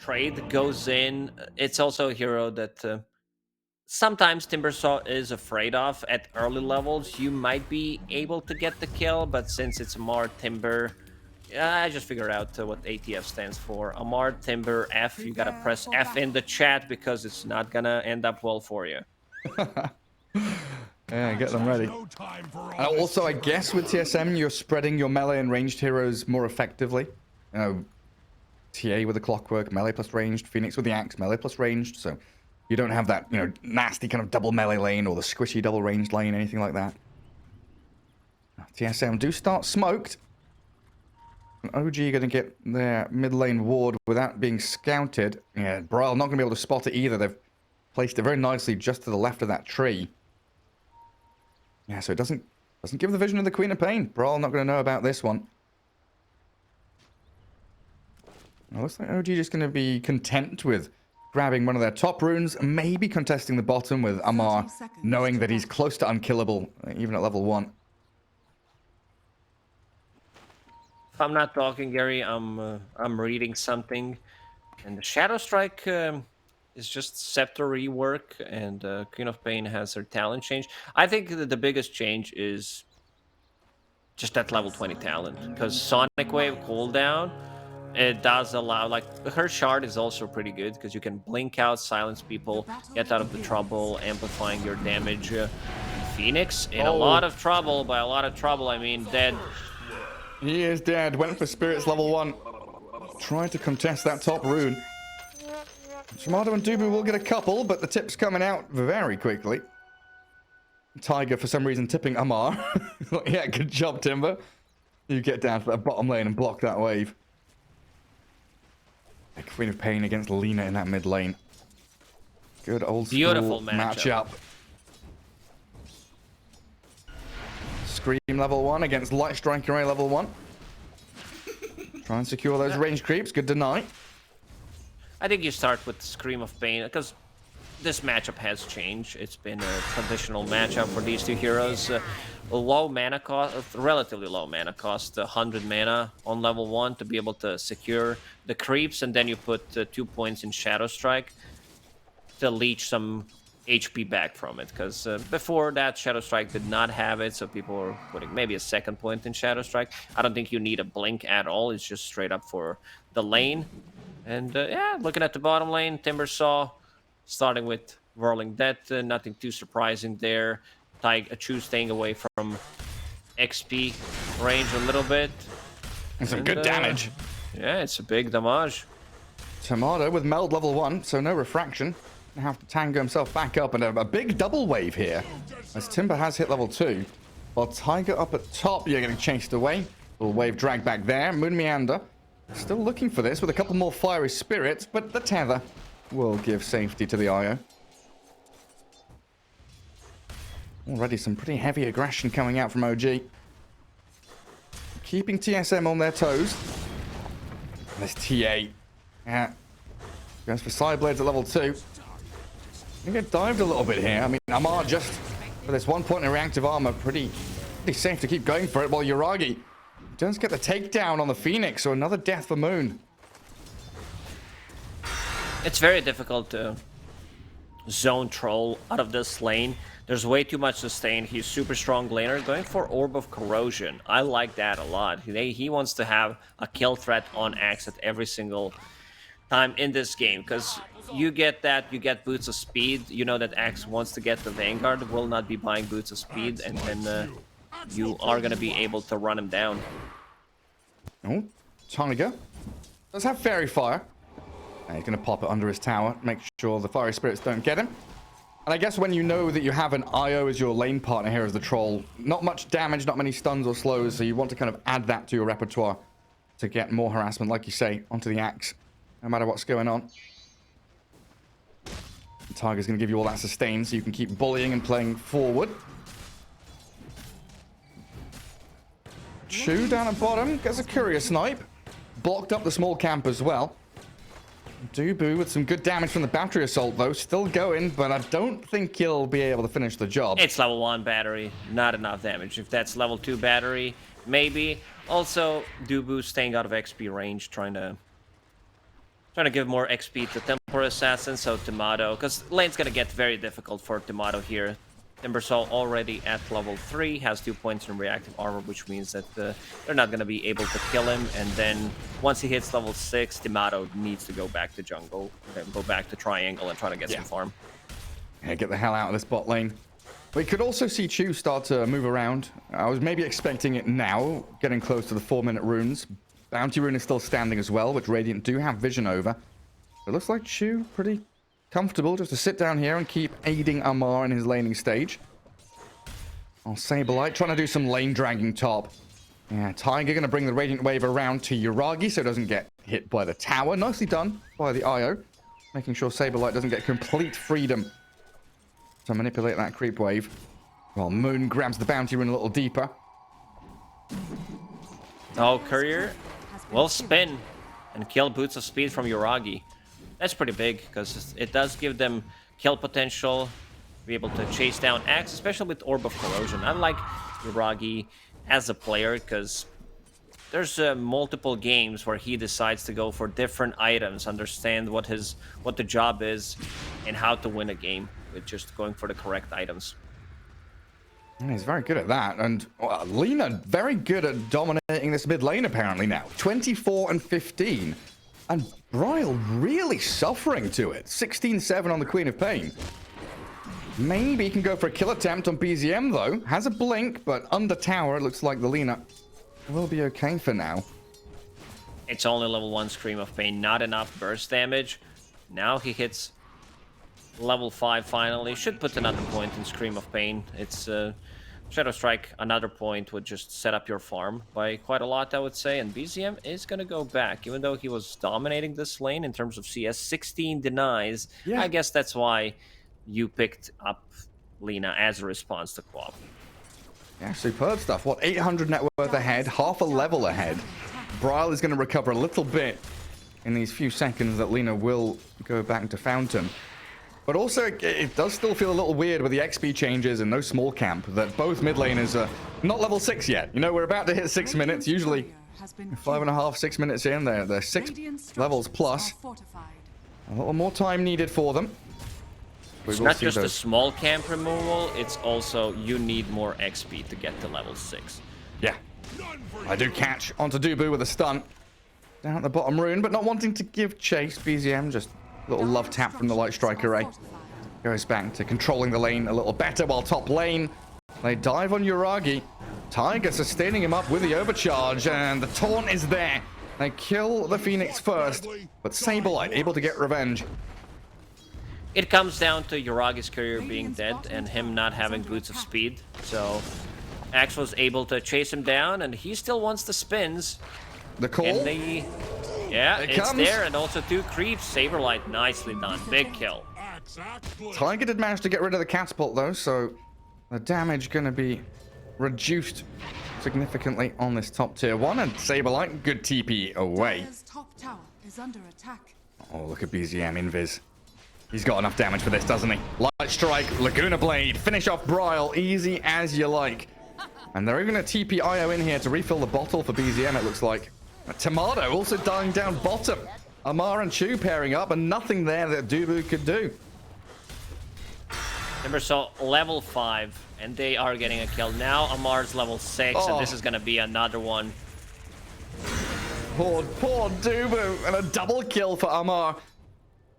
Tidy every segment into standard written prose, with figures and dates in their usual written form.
trade goes in. It's also a hero that sometimes Timbersaw is afraid of. At early levels, you might be able to get the kill, but since it's more Timber, yeah, I just figured out what ATF stands for. Amar Timber F. You gotta press F in the chat because it's not gonna end up well for you. Yeah, get them ready. And also, I guess with TSM, you're spreading your melee and ranged heroes more effectively. You know, TA with the clockwork, melee plus ranged, Phoenix with the axe, melee plus ranged. So you don't have that, you know, nasty kind of double melee lane or the squishy double ranged lane, anything like that. TSM do start smoked. OG going to get their mid lane ward without being scouted. Yeah, Braille not going to be able to spot it either. They've placed it very nicely just to the left of that tree. Yeah, so it doesn't give the vision of the Queen of Pain. Brawl not going to know about this one. Well, looks like OG just going to be content with grabbing one of their top runes, maybe contesting the bottom with Amar, knowing that he's close to unkillable, even at level 1. If I'm not talking, Gary, I'm reading something, and the Shadow Strike is just Scepter rework, and Queen of Pain has her talent change. I think that the biggest change is just that level 20 talent, because Sonic Wave cooldown, it does allow, like, her shard is also pretty good because you can blink out, silence people, get out of the trouble, amplifying your damage. Phoenix in a lot of trouble. By a lot of trouble, I mean dead. He is dead. Went for Spirits level 1. Trying to contest that top rune. Shimado and Dubu will get a couple, but the tip's coming out very quickly. Tiger, for some reason, tipping Amar. Yeah, good job, Timber. You get down to that bottom lane and block that wave. The Queen of Pain against Lina in that mid lane. Good old school Beautiful matchup. Scream level 1 against Light Strike Array level 1. Try and secure those range creeps. Good deny. I think you start with Scream of Pain because this matchup has changed. It's been a traditional matchup for these two heroes. Low mana cost, relatively low mana cost, 100 mana on level 1 to be able to secure the creeps, and then you put 2 points in Shadow Strike to leech some HP back from it. Because before that, Shadow Strike did not have it, so people were putting maybe a second point in Shadow Strike. I don't think you need a blink at all. It's just straight up for the lane. And yeah, looking at the bottom lane, Timbersaw starting with Whirling Death, nothing too surprising there. Chu staying away from XP range a little bit. And some good damage. Yeah, it's a big damage. Tomato with Meld level 1, so no refraction. Have to tango himself back up, and a big double wave here. As Timber has hit level 2. While Tiger up at top, you're getting chased away. Little wave drag back there. Moon Meander still looking for this with a couple more fiery spirits, but the tether will give safety to the IO. Already some pretty heavy aggression coming out from OG. Keeping TSM on their toes. And this TA. Yeah. Goes for side blades at level 2. You get dived a little bit here. I mean, Amar just, with this 1 point in reactive armor, pretty safe to keep going for it, while Yuragi does get the takedown on the Phoenix, so another death for Moon. It's very difficult to zone Troll out of this lane. There's way too much sustain. He's super strong laner. Going for Orb of Corrosion. I like that a lot. He wants to have a kill threat on Axe at every single time in this game, because you get that, you get Boots of Speed. You know that Axe wants to get the Vanguard, will not be buying Boots of Speed, and then you are going to be able to run him down. Oh, Tiger does have Fairy Fire. He's going to pop it under his tower, make sure the Fiery Spirits don't get him. And I guess when you know that you have an IO as your lane partner here as the Troll, not much damage, not many stuns or slows, so you want to kind of add that to your repertoire to get more harassment, like you say, onto the Axe, no matter what's going on. The Tiger's going to give you all that sustain so you can keep bullying and playing forward. Chu down at bottom, gets a Courier Snipe. Blocked up the small camp as well. Dubu with some good damage from the Battery Assault, though. Still going, but I don't think he'll be able to finish the job. It's level 1 battery, not enough damage. If that's level 2 battery, maybe. Also, Dubu staying out of XP range, trying to Trying to give more XP to Temple Assassin, so Tomato, because lane's gonna get very difficult for Tomato here. Timbersaw already at level 3, has 2 points in reactive armor, which means that they're not gonna be able to kill him. And then once he hits level 6, Tomato needs to go back to jungle, then go back to triangle and try to get some farm. Yeah, get the hell out of this bot lane. We could also see Chu start to move around. I was maybe expecting it now, getting close to the 4-minute runes. Bounty rune is still standing as well, which Radiant do have vision over. It looks like Chu pretty comfortable just to sit down here and keep aiding Amar in his laning stage. Saberlight trying to do some lane dragging top. Yeah, Tiger going to bring the Radiant Wave around to Yuragi so it doesn't get hit by the tower. Nicely done by the IO. Making sure Saberlight doesn't get complete freedom to manipulate that creep wave. Well, Moon grabs the bounty rune a little deeper. Oh, Courier will spin and kill Boots of Speed from Yuragi. That's pretty big, because it does give them kill potential, be able to chase down Axe, especially with Orb of Corrosion. I like Yuragi as a player, because there's multiple games where he decides to go for different items, understand what the job is, and how to win a game with just going for the correct items. And he's very good at that, and Lina very good at dominating this mid lane apparently now. 24 and 15, and Bryle really suffering to it. 16-7 on the Queen of Pain. Maybe he can go for a kill attempt on BZM though. Has a blink, but under tower it looks like the Lina will be okay for now. It's only level 1 Scream of Pain, not enough burst damage. Now he hits level 5 finally. Should put another point in Scream of Pain. It's Shadow Strike, another point would just set up your farm by quite a lot, I would say. And BZM is going to go back, even though he was dominating this lane in terms of CS. 16 denies. Yeah. I guess that's why you picked up Lina as a response to Quap. Yeah, superb stuff. What, 800 net worth ahead, half a level ahead. Bryle is going to recover a little bit in these few seconds that Lina will go back to Fountain. But also, it does still feel a little weird with the XP changes and no small camp that both mid laners are not level 6 yet. You know, we're about to hit 6 minutes. Usually 5.5, 6 minutes in. They're 6 levels plus. A little more time needed for them. It's not just a small camp removal, it's also you need more XP to get to level 6. Yeah. I do catch onto Dubu with a stun. Down at the bottom rune, but not wanting to give chase. BZM just a little love tap from the Light Strike Array. Goes back to controlling the lane a little better, while top lane, they dive on Yuragi. Tiger sustaining him up with the overcharge, and the taunt is there. They kill the Phoenix first, but Saberlight able to get revenge. It comes down to Yuragi's Courier being dead and him not having Boots of Speed. So Axe was able to chase him down, and he still wants the spins. The call? Yeah, it's there, and also 2 creeps. Saberlight, nicely done. Big kill. Tiger did manage to get rid of the catapult, though, so the damage going to be reduced significantly on this top tier 1. And Saberlight, good TP away. Oh, look at BZM invis. He's got enough damage for this, doesn't he? Light Strike, Laguna Blade, finish off Bryle, easy as you like. And they're even going to TP IO in here to refill the bottle for BZM, it looks like. Tomato also dying down bottom. Amar and Chu pairing up, and nothing there that Dubu could do. Timbersaw level 5, and they are getting a kill. Now Amar's level 6, and this is going to be another one. Poor Dubu, and a double kill for Amar.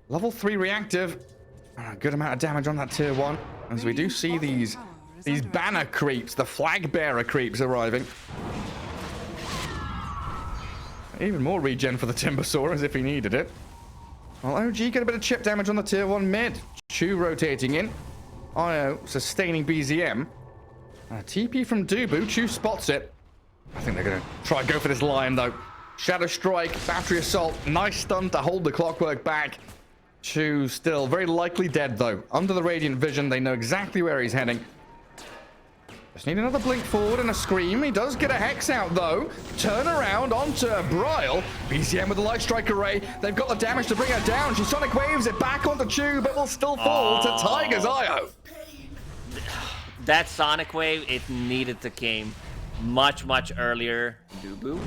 Level 3 reactive. A good amount of damage on that tier 1. As we do see these banner creeps, the flag bearer creeps arriving. Even more regen for the Timbersaw, as if he needed it. Well, OG get a bit of chip damage on the tier 1 mid. Chu rotating in. IO sustaining BZM. TP from Dubu. Chu spots it. I think they're going to try and go for this lion, though. Shadow Strike, Battery Assault. Nice stun to hold the Clockwork back. Chu still very likely dead, though. Under the Radiant Vision, they know exactly where he's heading. Just need another blink forward and a scream. He does get a Hex out, though. Turn around onto Bryle. BZM with the Light Strike Array. They've got the damage to bring her down. She Sonic Waves it back onto Chu, but will still fall to Tiger's IO. That Sonic Wave, it needed to came. much earlier. Dubu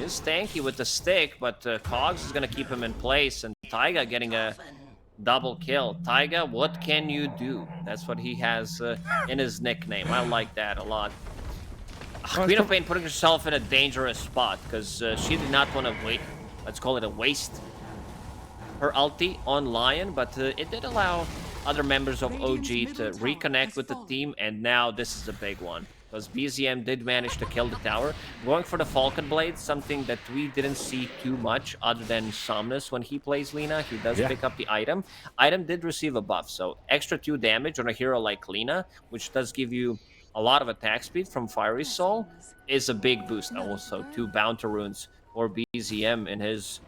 is tanky with the stick, but Cogs is gonna keep him in place, and Taiga getting a double kill. Taiga, what can you do? That's what he has in his nickname. I like that a lot. Queen of Pain putting herself in a dangerous spot because she did not want to wait. Let's call it a waste. Her ulti on Lion, but it did allow other members of OG to reconnect with the team, and now this is a big one. Because BZM did manage to kill the tower. Going for the Falcon Blade, something that we didn't see too much other than Somnus when he plays Lina. He does pick up the item. Item did receive a buff, so extra 2 damage on a hero like Lina, which does give you a lot of attack speed from Fiery Soul, is a big boost. Also, 2 Bounty Runes for BZM in his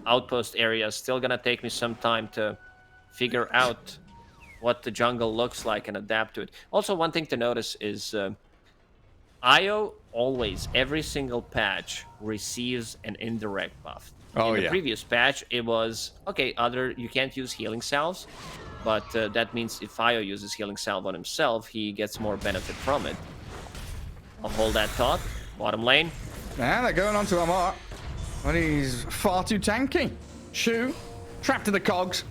outpost area. Still gonna take me some time to figure out what the jungle looks like and adapt to it. Also, one thing to notice is IO always, every single patch, receives an indirect buff. In the previous patch, it was, okay, you can't use healing salves, but that means if IO uses healing salve on himself, he gets more benefit from it. I'll hold that thought. Bottom lane. And they're going on to Amar. But he's far too tanky. Shu, trapped in the cogs.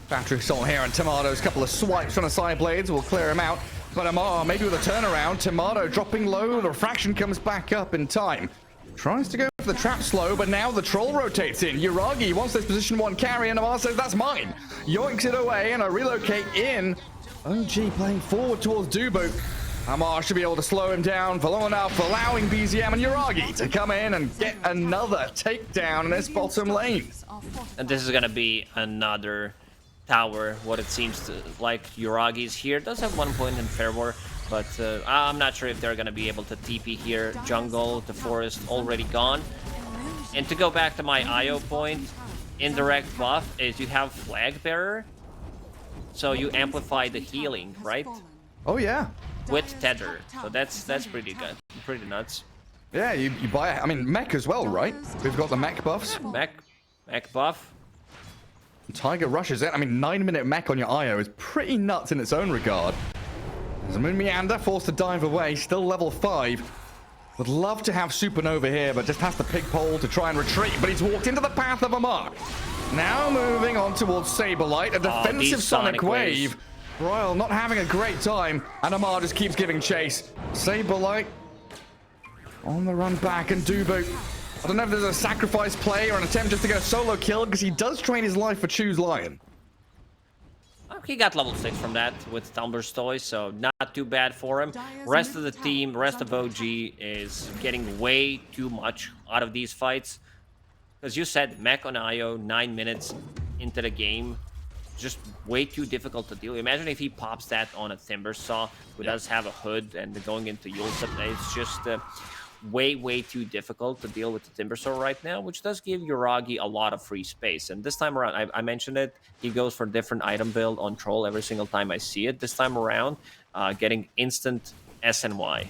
Battery Soul here, and Tomato's couple of swipes from the side blades will clear him out. But Amar, maybe with a turnaround, Tomato dropping low, the refraction comes back up in time. Tries to go for the trap slow, but now the troll rotates in. Yuragi wants this position 1 carry, and Amar says, that's mine. Yoinks it away, and a relocate in. OG playing forward towards Dubu. Amar should be able to slow him down for long enough, allowing BZM and Yuragi to come in and get another takedown in this bottom lane. And this is going to be another tower, what it seems to like. Yuragi's here, does have 1 point in Fair War, but I'm not sure if they're going to be able to TP here. Jungle, the forest already gone. And to go back to my IO point, indirect buff is you have Flag Bearer, so you amplify the healing, right? Oh yeah. With Tether, so that's pretty good, pretty nuts. Yeah, you buy it. I mean, mech as well, right? We've got the mech buffs. Mech buff. Tiger rushes in. I mean, 9-minute mech on your IO is pretty nuts in its own regard. There's a Moon Meander forced to dive away, still level 5. Would love to have Supernova here, but just has to pick pole to try and retreat. But he's walked into the path of Amar. Now moving on towards Saberlight, a defensive Sonic Wave. Royal not having a great time, and Amar just keeps giving chase. Saberlight on the run back, and Dubu. I don't know if there's a sacrifice play or an attempt just to get a solo kill, because he does trade his life for Choose Lion. He got level 6 from that with Tumbler's Toy, so not too bad for him. Rest of the team, rest of OG is getting way too much out of these fights. Because you said mech on IO, 9 minutes into the game, just way too difficult to deal. Imagine if he pops that on a Timbersaw, who does have a hood, and going into Yulsa, it's just way too difficult to deal with the Timbersaw right now, which does give Yuragi a lot of free space. And this time around, I mentioned it, he goes for different item build on Troll every single time I see it. This time around, getting instant SNY.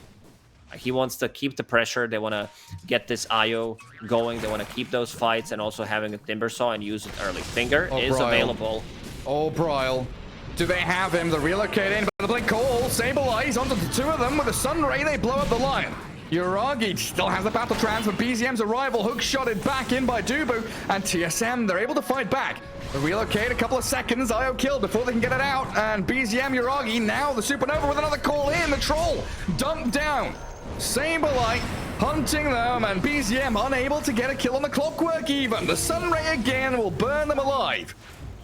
He wants to keep the pressure. They want to get this IO going. They want to keep those fights, and also having a Timbersaw and use it early. Finger is available. Oh, Bryle. Do they have him? The relocate in, but the blink call. Saberlight onto the 2 of them with a Sun Ray. They blow up the Lion. Yuragi still has the battle trans, but BZM's arrival hook shotted back in by Dubu, and TSM, they're able to fight back. The relocate, a couple of seconds, IO killed before they can get it out, and BZM, Yuragi, now the Supernova with another call in, the Troll dumped down. Saberlight hunting them, and BZM unable to get a kill on the Clockwork even. The Sun Ray again will burn them alive.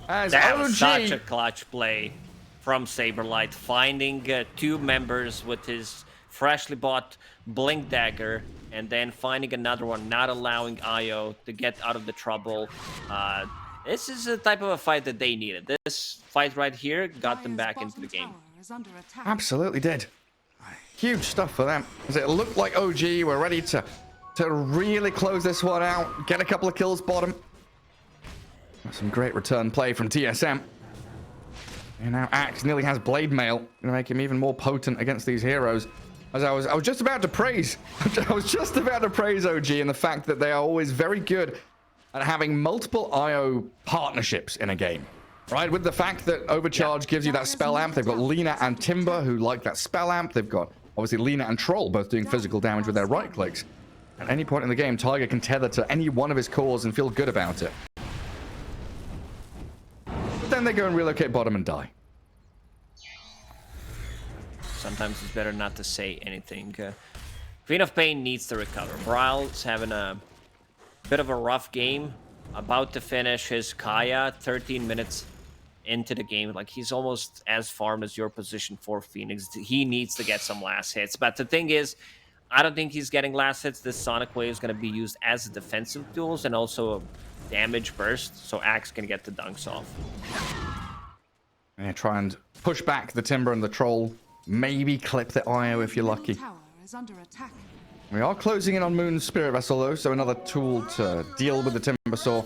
As that OG... was such a clutch play from Saberlight, finding 2 members with his freshly bought Blink Dagger, and then finding another one, not allowing IO to get out of the trouble. This is the type of a fight that they needed. This fight right here got them back into the game. Absolutely did. Huge stuff for them. As it looked like OG were ready to really close this one out, get a couple of kills bottom. Some great return play from TSM. And now Axe nearly has Blade Mail, gonna make him even more potent against these heroes. As I was just about to praise, I was just about to praise OG and the fact that they are always very good at having multiple IO partnerships in a game. Right, with the fact that Overcharge gives you that spell amp, they've got Lina and Timber who like that spell amp. They've got Obviously, Lina and Troll both doing physical damage with their right clicks. At any point in the game, Tiger can tether to any one of his cores and feel good about it. But then they go and relocate bottom and die. Sometimes it's better not to say anything. Queen of Pain needs to recover. Bryle's having a bit of a rough game. About to finish his Kaya, 13 minutes into the game. Like, he's almost as farmed as your position for Phoenix. He needs to get some last hits. But the thing is, I don't think he's getting last hits. This Sonic Wave is going to be used as a defensive tools and also a damage burst. So Axe can get the dunks off. Yeah, try and push back the Timber and the Troll. Maybe clip the IO if you're lucky. We are closing in on Moon's Spirit Vessel, though, so another tool to deal with the Timber Saw.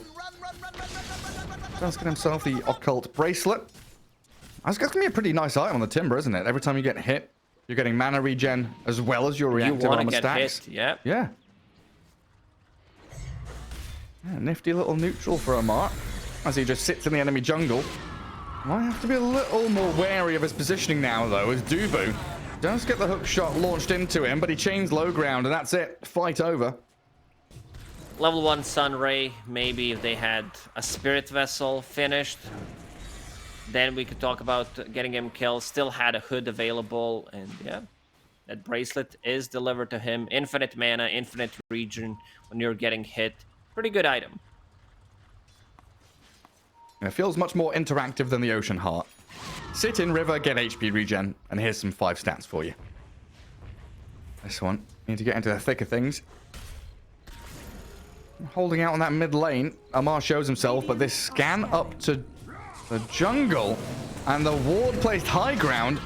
Does get himself the Occult Bracelet. That's going to be a pretty nice item on the Timber, isn't it? Every time you get hit, you're getting mana regen as well as your reactive armor stacks. Hit, yep. Yeah. Nifty little neutral for Amar as he just sits in the enemy jungle. Might have to be a little more wary of his positioning now, though, as Dubu does get the hook shot launched into him, but he chains low ground, and that's it. Fight over. Level 1 Sunray, maybe if they had a Spirit Vessel finished, then we could talk about getting him killed. Still had a hood available, and yeah, that bracelet is delivered to him. Infinite mana, infinite regen when you're getting hit. Pretty good item. It feels much more interactive than the Ocean Heart. Sit in river, get HP regen, and here's some 5 stats for you. This one, need to get into the thick of things. Holding out on that mid lane, Amar shows himself, but this scan up to the jungle, and the ward placed high ground,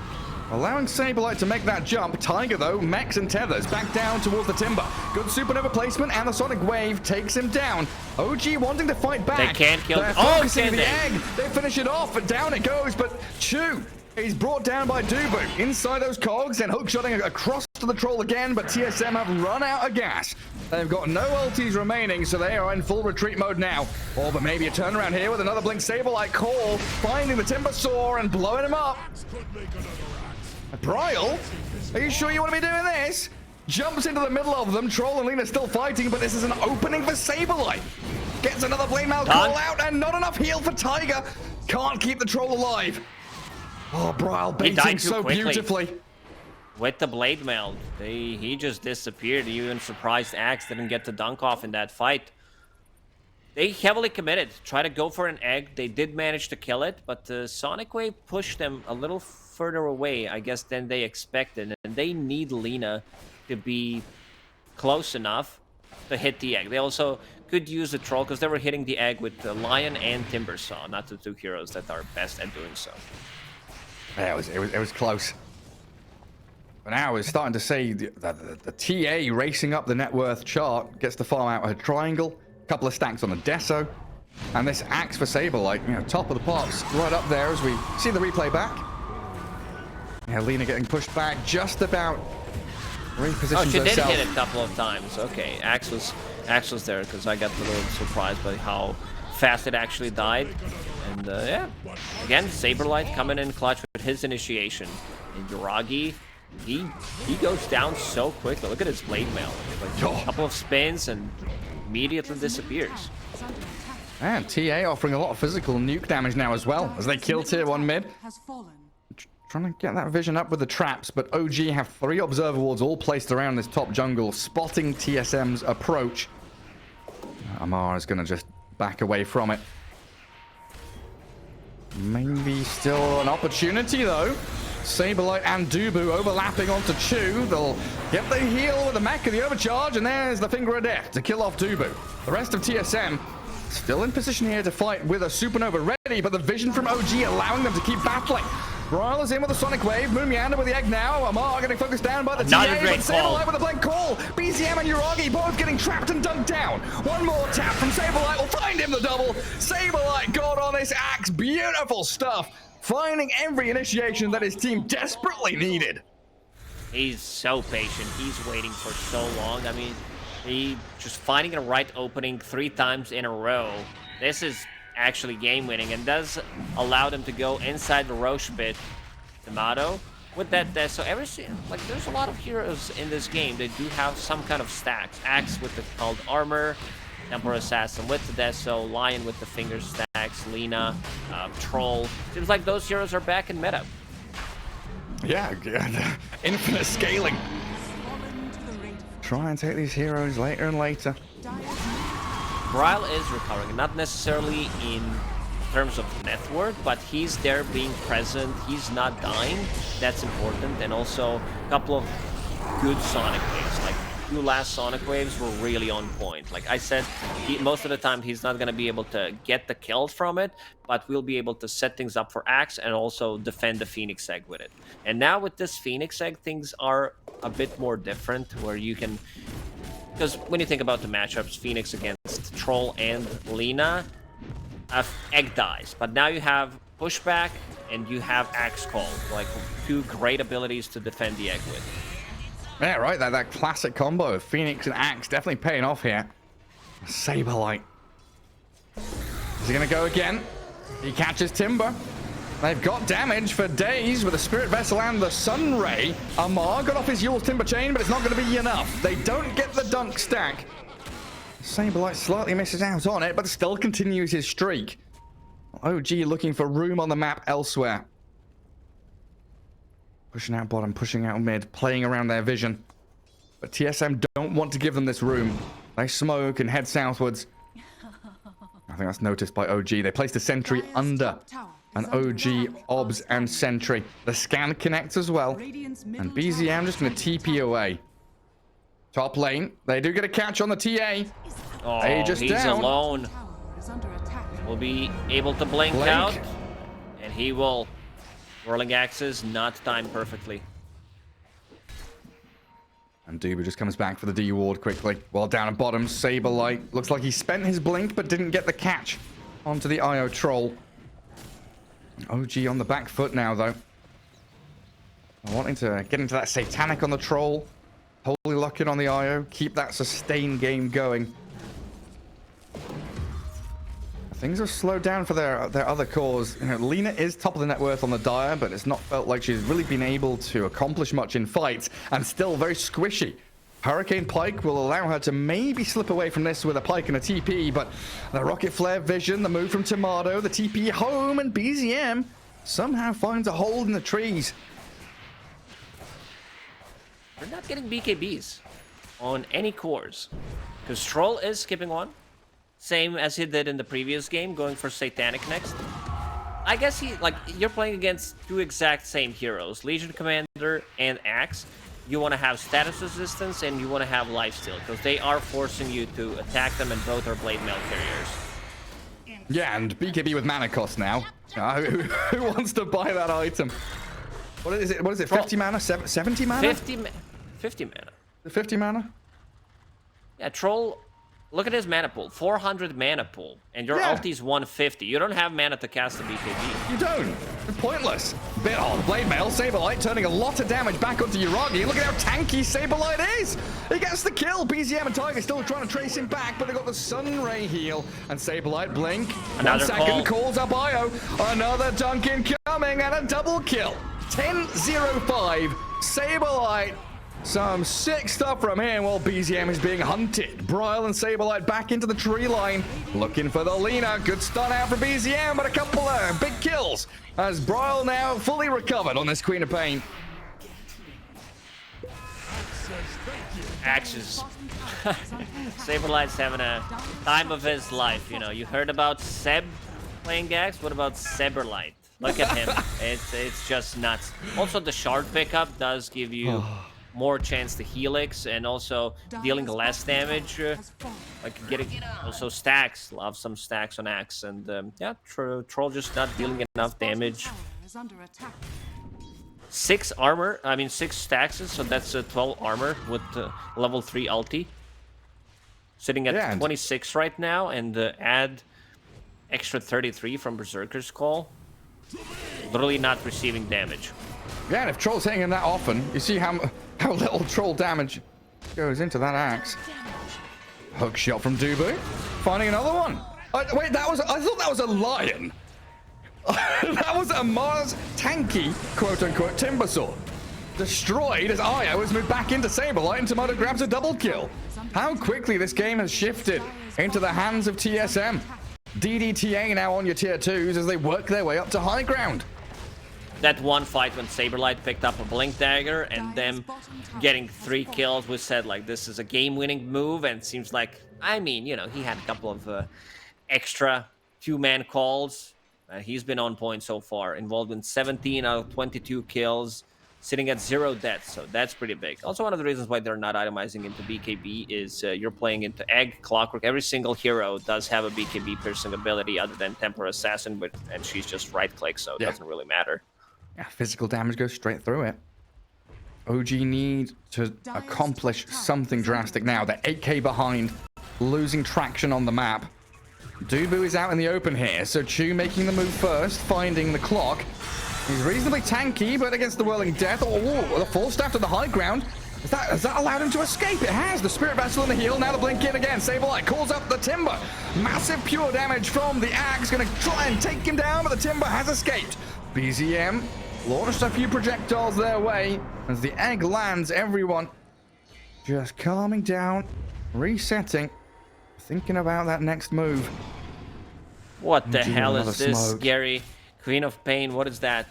allowing Saberlight to make that jump. Tiger, though, mechs and tethers back down towards the Timber. Good supernova placement, and the Sonic Wave takes him down. OG wanting to fight back. They can't kill him. Oh, can the egg. They finish it off, and down it goes, but Chu is brought down by Dubu. Inside those cogs, and hookshotting across to the Troll again, but TSM have run out of gas. They've got no ultis remaining, so they are in full retreat mode now. Oh, but maybe a turnaround here with another Blink Saberlight call, finding the Timber Saw and blowing him up. Bryle, are you sure you want to be doing this? Jumps into the middle of them. Troll and Lina still fighting, but this is an opening for Saberlight. Gets another Blade Mail call out, and not enough heal for Tiger. Can't keep the Troll alive. Oh, Bryle baiting so beautifully. With the Blade Mail, he just disappeared. Even surprised Axe didn't get the dunk off in that fight. They heavily committed. Try to go for an egg. They did manage to kill it, but the Sonic Wave pushed them a little further away, I guess, than they expected. And they need Lina to be close enough to hit the egg. They also could use the Troll because they were hitting the egg with the Lion and Timber Saw, not the 2 heroes that are best at doing so. Yeah, it was close. But now we're starting to see the TA racing up the net worth chart, gets the farm out a triangle, a couple of stacks on the Deso, and this Axe for Saberlight, you know, top of the pops, right up there as we see the replay back. Yeah, Lina getting pushed back, just about repositions herself. Oh, she did hit a couple of times. Okay, Axe was there because I got a little surprised by how fast it actually died. And yeah, again, Saberlight coming in clutch with his initiation. And Yuragi, he goes down so quickly. Look at his Blade Mail. Like a couple of spins and immediately disappears. And TA offering a lot of physical nuke damage now as well, as they kill tier 1 mid. Trying to get that vision up with the traps, but OG have 3 observer wards all placed around this top jungle, spotting TSM's approach. Amar is going to just back away from it. Maybe still an opportunity, though. Saberlight and Dubu overlapping onto Chu. They'll get the heal with the mech and the overcharge, and there's the Finger of Death to kill off Dubu. The rest of TSM still in position here to fight with a Supernova ready, but the vision from OG allowing them to keep battling. Bryle is in with a Sonic Wave. Moon Meander with the egg now. Amar getting focused down by the TA, but Saberlight with a blank call. BCM and Yuragi both getting trapped and dunked down. One more tap from Saberlight will find him the double. Saberlight got on this Axe. Beautiful stuff. Finding every initiation that his team desperately needed. He's so patient. He's waiting for so long. I mean, he just finding the right opening 3 times in a row. This is actually game winning and does allow them to go inside the Roche pit. Tomato with that, so like there's a lot of heroes in this game that do have some kind of stacks. Axe with the called armor, Temple Assassin with the Deso, Lion with the finger stacks, Lina, Troll. Seems like those heroes are back in meta. Yeah, infinite scaling. Try and take these heroes later and later. Bryle is recovering, not necessarily in terms of net worth, but he's there being present. He's not dying. That's important. And also a couple of good Sonic waves. Like 2 last Sonic waves were really on point. Like I said, most of the time he's not going to be able to get the kills from it, but we'll be able to set things up for Axe and also defend the Phoenix Egg with it. And now with this Phoenix Egg, things are a bit more different, where you can... Because when you think about the matchups, Phoenix against Troll and Lina, Egg dies. But now you have Pushback and you have Axe Call. Like 2 great abilities to defend the Egg with. Yeah, right. That classic combo of Phoenix and Axe definitely paying off here. Saberlight. Is he going to go again? He catches Timber. They've got damage for days with the Spirit Vessel and the Sun Ray. Amar got off his Yule's Timber Chain, but it's not going to be enough. They don't get the dunk stack. Saberlight slightly misses out on it, but still continues his streak. OG looking for room on the map elsewhere. Pushing out bottom, pushing out mid, playing around their vision. But TSM don't want to give them this room. They smoke and head southwards. I think that's noticed by OG. They placed a sentry under an OG, OBS, and sentry. The scan connects as well. And BZM just going to TP away. Top lane. They do get a catch on the TA. Oh, he's down. Alone. Will be able to blink out. And he will. Whirling Axes, not timed perfectly. And Duba just comes back for the D ward quickly. While down at bottom, Saberlight looks like he spent his blink but didn't get the catch onto the IO Troll. OG on the back foot now, though. Wanting to get into that Satanic on the Troll. Holy Lock-in on the IO. Keep that sustained game going. Things have slowed down for their other cores. You know, Lina is top of the net worth on the Dire, but it's not felt like she's really been able to accomplish much in fights, and still very squishy. Hurricane Pike will allow her to maybe slip away from this with a Pike and a TP, but the Rocket Flare vision, the move from Tomato, the TP home, and BZM somehow finds a hold in the trees. We're not getting BKBs on any cores, because Troll is skipping one. Same as he did in the previous game, going for Satanic next. I guess you're playing against 2 exact same heroes, Legion Commander and Axe. You want to have status resistance and you want to have lifesteal, because they are forcing you to attack them, and both are Blade Mail carriers. Yeah, and BKB with mana cost now. Who wants to buy that item? What is it? 50 mana? 70 mana? 50 mana. 50 mana? Yeah, Troll... Look at his mana pool, 400 mana pool, and your ulti's 150. You don't have mana to cast a BKB. You don't. It's pointless. Bit on Blade Mail, Saberlight turning a lot of damage back onto Uragi. Look at how tanky Saberlight is. He gets the kill. BZM and Tiger still trying to trace him back, but they got the Sun Ray heal. And Saberlight blink. Another 1 second, calls up IO. Another dunk incoming and a double kill. 10-0-5. Saberlight. Some sick stuff from him while BZM is being hunted. Bryle and Saberlight back into the tree line. Looking for the Lina. Good stun out for BZM, but a couple of big kills. As Bryle now fully recovered on this Queen of Pain. Axes. Saberlight's having a time of his life, you know. You heard about Seb playing Axe? What about Saberlight? Look at him. It's just nuts. Also, the shard pickup does give you... more chance to helix, and also dealing less damage, like getting also stacks. Love some stacks on Axe, and yeah, Troll just not dealing enough damage. 6 armor, I mean 6 stacks, so that's 12 armor with level 3 ulti. Sitting at 26 right now, and add extra 33 from Berserker's Call. Literally not receiving damage. Yeah, and if Troll's hitting him that often, you see how little Troll damage goes into that Axe. Hook shot from Dubu. Finding another one. Wait, I thought that was a lion. That was Amar's tanky, quote-unquote, Timber Sword. Destroyed as Io has moved back into Saberlight, and Tomato grabs a double kill. How quickly this game has shifted into the hands of TSM. DDTA now on your tier 2s as they work their way up to high ground. That one fight when Saberlight picked up a Blink Dagger and them getting 3 kills, we said, like, this is a game-winning move, and it seems like, I mean, you know, he had a couple of extra 2-man calls. He's been on point so far, involved in 17 out of 22 kills, sitting at 0 deaths, so that's pretty big. Also, one of the reasons why they're not itemizing into BKB is you're playing into Egg, Clockwork. Every single hero does have a BKB piercing ability other than Temper Assassin, and she's just right-click, so it doesn't really matter. Yeah, physical damage goes straight through it. OG need to accomplish something drastic now. They're 8k behind, losing traction on the map. Dubu is out in the open here, so Chu making the move first, finding the clock. He's reasonably tanky, but against the Whirling Death. Oh, the full staff to the high ground. Has that allowed him to escape? It has. The Spirit Vessel in the heel. Now the blink in again. Saberlight calls up the Timber. Massive pure damage from the Axe. Going to try and take him down, but the Timber has escaped. BZM launched a few projectiles their way. As the egg lands, everyone just calming down, resetting, thinking about that next move. What the hell is this, smoke. Gary? Queen of Pain, what is that?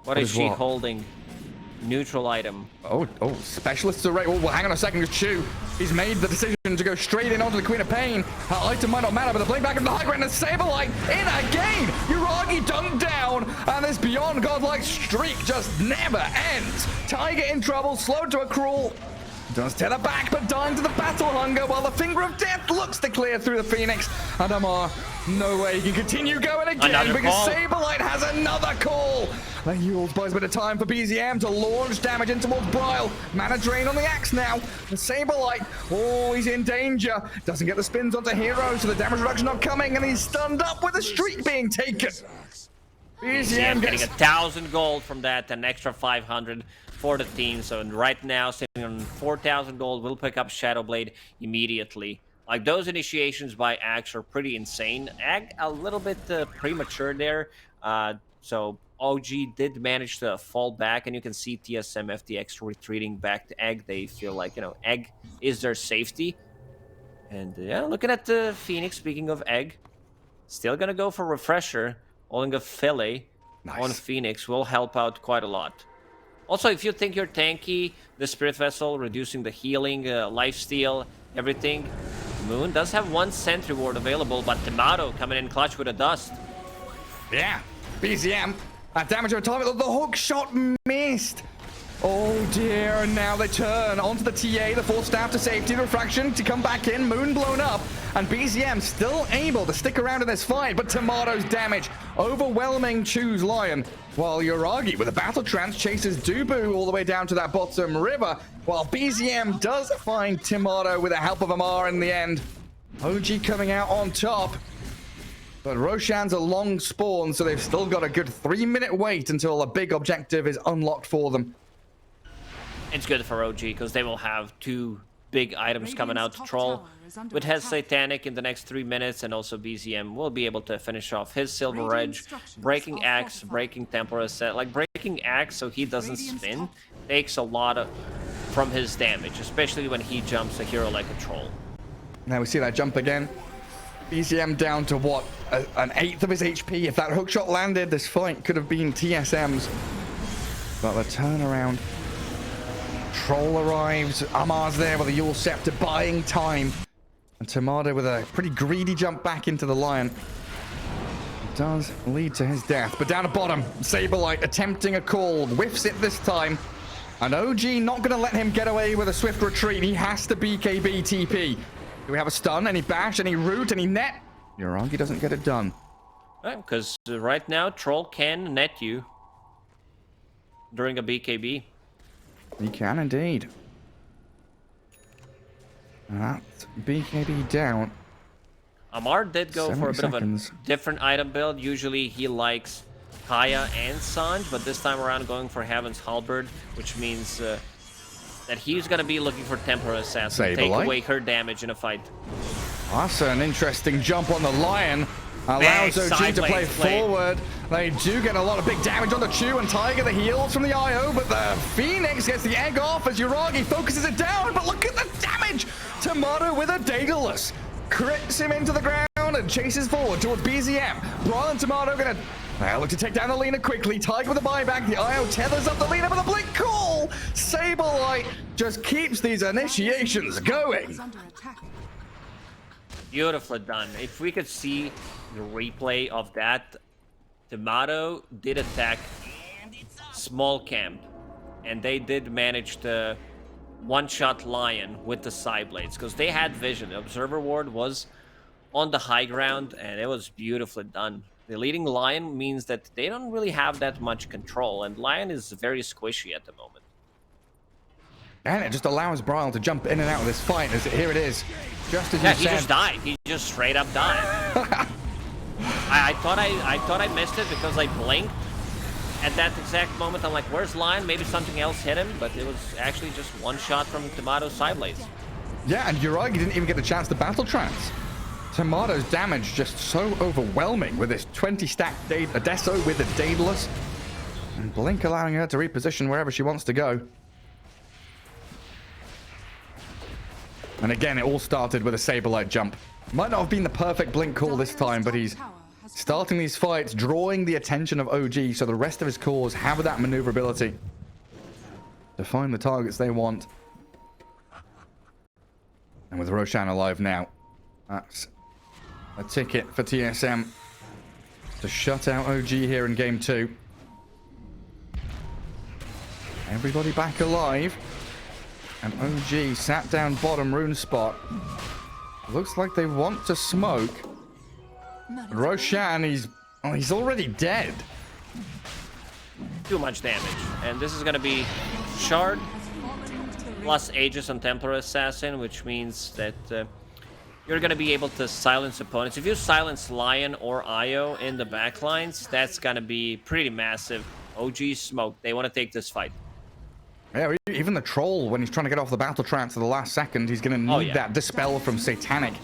What is she holding? Neutral item. Oh, specialist array. Oh, well, hang on a second. Chu, he's made the decision to go straight in onto the Queen of Pain. Her item might not matter, but the blink back into the high ground and Saberlight in again. Uragi dunked down, and this beyond godlike streak just never ends. Tiger in trouble, slowed to a crawl. Does tether back, but dying to the battle hunger while the Finger of Death looks to clear through the Phoenix. And Amar, no way he can continue going again because Saberlight has another call. The Yules buys a bit of time for BZM to launch damage in towards Bryle. Mana drain on the Axe now. The Saberlight, oh, he's in danger. Doesn't get the spins onto Hero, so the damage reduction not coming, and he's stunned up with the streak being taken. BZM getting 1,000 gold from that, an extra 500 for the team. So right now, sitting on 4,000 gold, will pick up Shadowblade immediately. Like, those initiations by Axe are pretty insane. Egg a little bit premature there. So OG did manage to fall back, and you can see TSM FTX retreating back to Egg. They feel like, you know, Egg is their safety. And yeah, looking at the Phoenix, speaking of Egg, still gonna go for Refresher. Owning a Fillet on Phoenix will help out quite a lot. Also, if you think you're tanky, the Spirit Vessel, reducing the healing, lifesteal, everything. Moon does have 1 Sentry Ward available, but Tomato coming in clutch with a Dust. Yeah, BZM. That damage over time, the hook shot missed. Oh dear, and now they turn onto the TA, the full staff to safety, the refraction to come back in, Moon blown up, and BZM still able to stick around in this fight, but Tomato's damage overwhelming Chu's Lion, while Uragi with a battle trance chases Dubu all the way down to that bottom river, while BZM does find Tomato with the help of Amar in the end. OG coming out on top. But Roshan's a long spawn, so they've still got a good 3-minute wait until a big objective is unlocked for them. It's good for OG because they will have 2 big items coming out to troll. With Hez Satanic in the next 3 minutes, and also BZM will be able to finish off his Silver Edge. Breaking Axe, breaking Tempora set. Like, breaking Axe so he doesn't spin takes a lot from his damage, especially when he jumps a hero like a troll. Now we see that jump again. BZM down to what? An 1/8 of his HP. If that hookshot landed, this fight could have been TSM's. But the turnaround. Troll arrives. Amar's there with a Yule Scepter buying time. And Tomato with a pretty greedy jump back into the Lion. It does lead to his death. But down at bottom, Saberlight attempting a call. Whiffs it this time. And OG not going to let him get away with a swift retreat. He has to BKB TP. Do we have a stun? Any bash? Any root? Any net? Uragi doesn't get it done. Because right now, Troll can net you during a BKB. He can indeed. That BKB down. Amar did go for a bit of a different item build. Usually he likes Kaya and Sanj, but this time around going for Heaven's Halberd, which means that he's going to be looking for Tempora Assassin to take away her damage in a fight. That's an interesting jump on the Lion. allows OG to play play. forward. They do get a lot of big damage on the Chew and Tiger, the heals from the IO, but the Phoenix gets the egg off as Uragi focuses it down, but look at the damage! Tomato with a Daedalus crits him into the ground and chases forward towards BZM. Brawl and Tomato gonna look to take down the Lina quickly. Tiger with a buyback. The IO tethers up the Lina with a blink call. Saberlight just keeps these initiations going. Beautifully done. If we could see the replay of that, Tomato did attack small camp, and they did manage to one-shot Lion with the side blades because they had vision. The observer ward was on the high ground, and it was beautifully done. The leading Lion means that they don't really have that much control, and Lion is very squishy at the moment. And it just allows Bryle to jump in and out of this fight. As here it is, just as yeah, you he said. just died. He just straight up died. I thought I missed it because I blinked at that exact moment. I'm like, where's Lion? Maybe something else hit him, but it was actually just one shot from Tomato's side blades. Yeah, and Uragi didn't even get a chance to battle trance. Tomato's damage just so overwhelming with this 20-stack Deso with the Daedalus. And Blink allowing her to reposition wherever she wants to go. And again, it all started with a Saberlight jump. Might not have been the perfect Blink call this time, but he's starting these fights, drawing the attention of OG, so the rest of his cores have that maneuverability to find the targets they want. And with Roshan alive now, that's a ticket for TSM to shut out OG here in game 2. Everybody back alive. And OG sat down bottom rune spot. Looks like they want to smoke. Roshan, he's already dead. Too much damage. And this is going to be Shard plus Aegis on Templar Assassin, which means that you're going to be able to silence opponents. If you silence Lion or Io in the backlines, that's going to be pretty massive. OG smoke. They want to take this fight. Yeah, even the Troll, when he's trying to get off the battle trance at the last second, he's going to need that Dispel from Satanic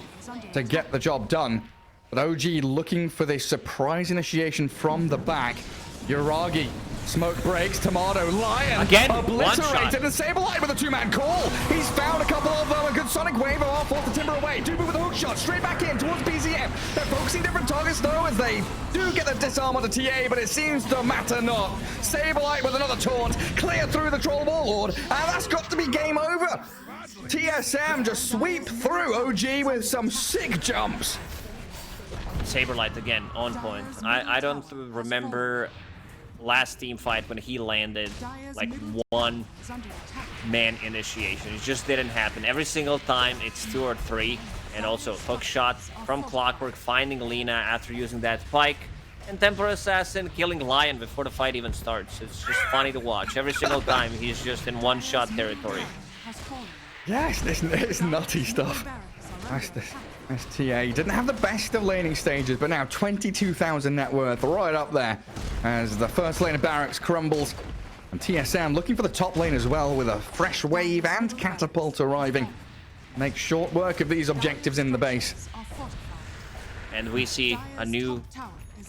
to get the job done. But OG looking for this surprise initiation from the back. Uragi, smoke breaks, Tomato, Lion, again, obliterated, and Saberlight with a two-man call. He's found a couple of them, a good Sonic Wave off, off the Timber away. Dubu with a hook shot, straight back in towards BZM. They're focusing different targets though, as they do get the disarm onto TA, but it seems to matter not. Saberlight with another taunt, clear through the Troll Warlord, and that's got to be game over. TSM just sweep through OG with some sick jumps. Saberlight again, on point. I don't remember last team fight when he landed like one man initiation. It just didn't happen. Every single time it's 2 or 3. And also hook shot from Clockwork, finding Lina after using that spike. And Templar Assassin killing Lion before the fight even starts. It's just funny to watch. Every single time he's just in one-shot territory. Yes, this nutty stuff. That's TA. Didn't have the best of laning stages, but now 22,000 net worth right up there as the first lane of Barracks crumbles. And TSM looking for the top lane as well with a fresh wave and catapult arriving. Make short work of these objectives in the base. And we see a new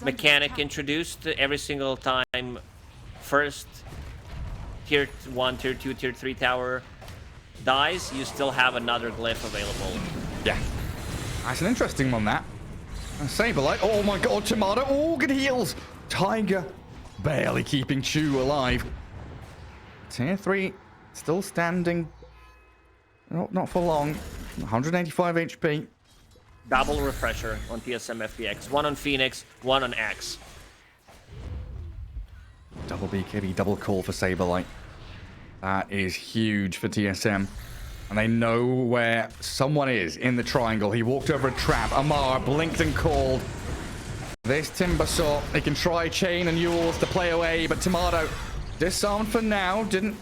mechanic introduced every single time first tier 1, tier 2, tier 3 tower dies, you still have another glyph available. Yeah. That's an interesting one, that. Saberlight. Oh my god, Tomato. Oh, good heals. Tiger barely keeping Chew alive. Tier 3 still standing. No, not for long. 185 HP. Double refresher on TSM FPX. One on Phoenix, one on X. Double BKB, double call for Saberlight. That is huge for TSM. And they know where someone is in the triangle. He walked over a trap. Amar blinked and called. This Timbersaw, they can try Chain and Yules to play away, but Tomato disarmed for now. Didn't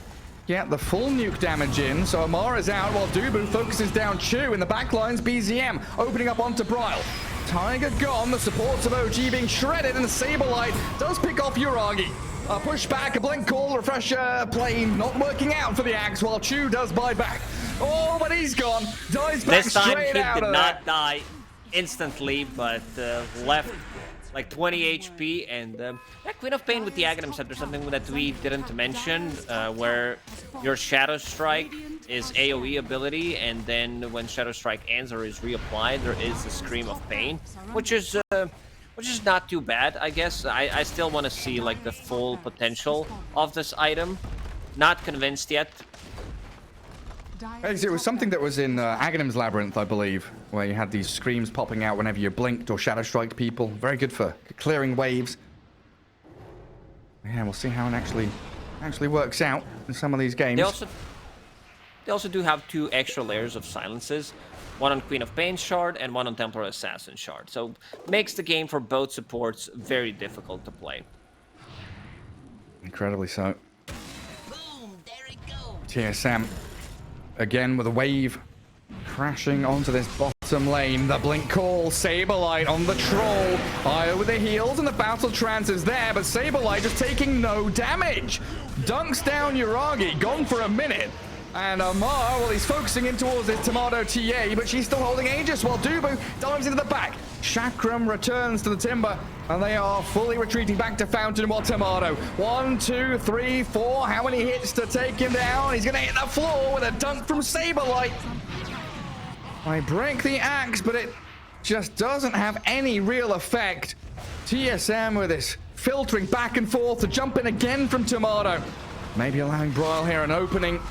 get the full nuke damage in, so Amar is out while Dubu focuses down Chew in the backlines. BZM opening up onto Bryle. Tiger gone, the supports of OG being shredded, and the Saberlight does pick off Uragi. A push back, a blink call, refresher plane not working out for the Axe while Chew does buy back. Oh, but he's gone. Dies back this time straight he out did of not that. die instantly, but left like 20 HP. And that Queen of Pain with the Aghanim Scepter, something that we didn't mention, where your Shadow Strike is AoE ability, and then when Shadow Strike ends or is reapplied, there is a Scream of Pain, which is not too bad, I guess. I still want to see like the full potential of this item. Not convinced yet. It was something that was in Aghanim's Labyrinth, I believe, where you had these screams popping out whenever you blinked or shadow striked people. Very good for clearing waves. Yeah, we'll see how it actually works out in some of these games. They also do have 2 extra layers of silences, one on Queen of Pain shard and one on Templar Assassin shard. So makes the game for both supports very difficult to play. Incredibly so. Boom, there it goes. TSM again with a wave crashing onto this bottom lane. The blink call, Saberlight on the troll. Io with the heals and the battle trance is there, but Saberlight just taking no damage. Dunks down Uragi, gone for a minute. And Amar, well, he's focusing in towards his Tomato TA, but she's still holding Aegis while Dubu dives into the back. Chakram returns to the Timber, and they are fully retreating back to Fountain while Tomato. 1, 2, 3, 4. How many hits to take him down? He's going to hit the floor with a dunk from Saberlight. I break the axe, but it just doesn't have any real effect. TSM with this filtering back and forth to jump in again from Tomato. Maybe allowing Broil here an opening.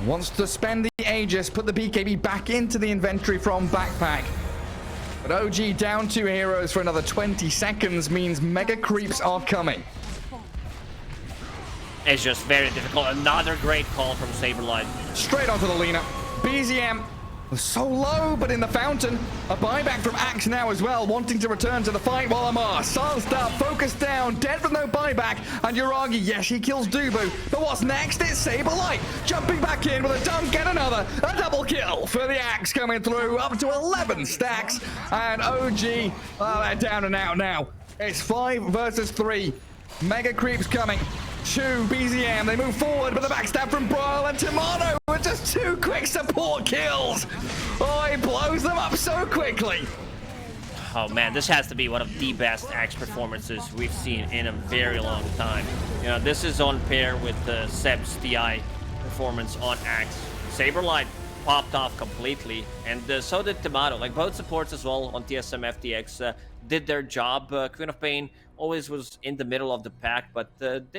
Wants to spend the Aegis, put the BKB back into the inventory from Backpack. But OG down 2 heroes for another 20 seconds means mega creeps are coming. It's just very difficult. Another great call from Saberlight. Straight onto the Lina. BZM was so low, but in the Fountain, a buyback from Axe now as well, wanting to return to the fight while Amar. Silenced up, focused down, dead with no buyback, and Uragi, yes, he kills Dubu. But what's next? It's Saberlight jumping back in with a dunk and another. A double kill for the Axe coming through, up to 11 stacks. And OG, they're down and out now. It's 5 versus 3. Mega creeps coming. 2 BZM, they move forward, but the backstab from Broil and Tomato with just 2 quick support kills. Oh, he blows them up so quickly. Oh man, this has to be one of the best Axe performances we've seen in a very long time. You know, this is on pair with Seb's TI performance on Axe. Saberlight popped off completely, and so did Tomato. Like, both supports as well on TSM FTX did their job. Queen of Pain always was in the middle of the pack, but did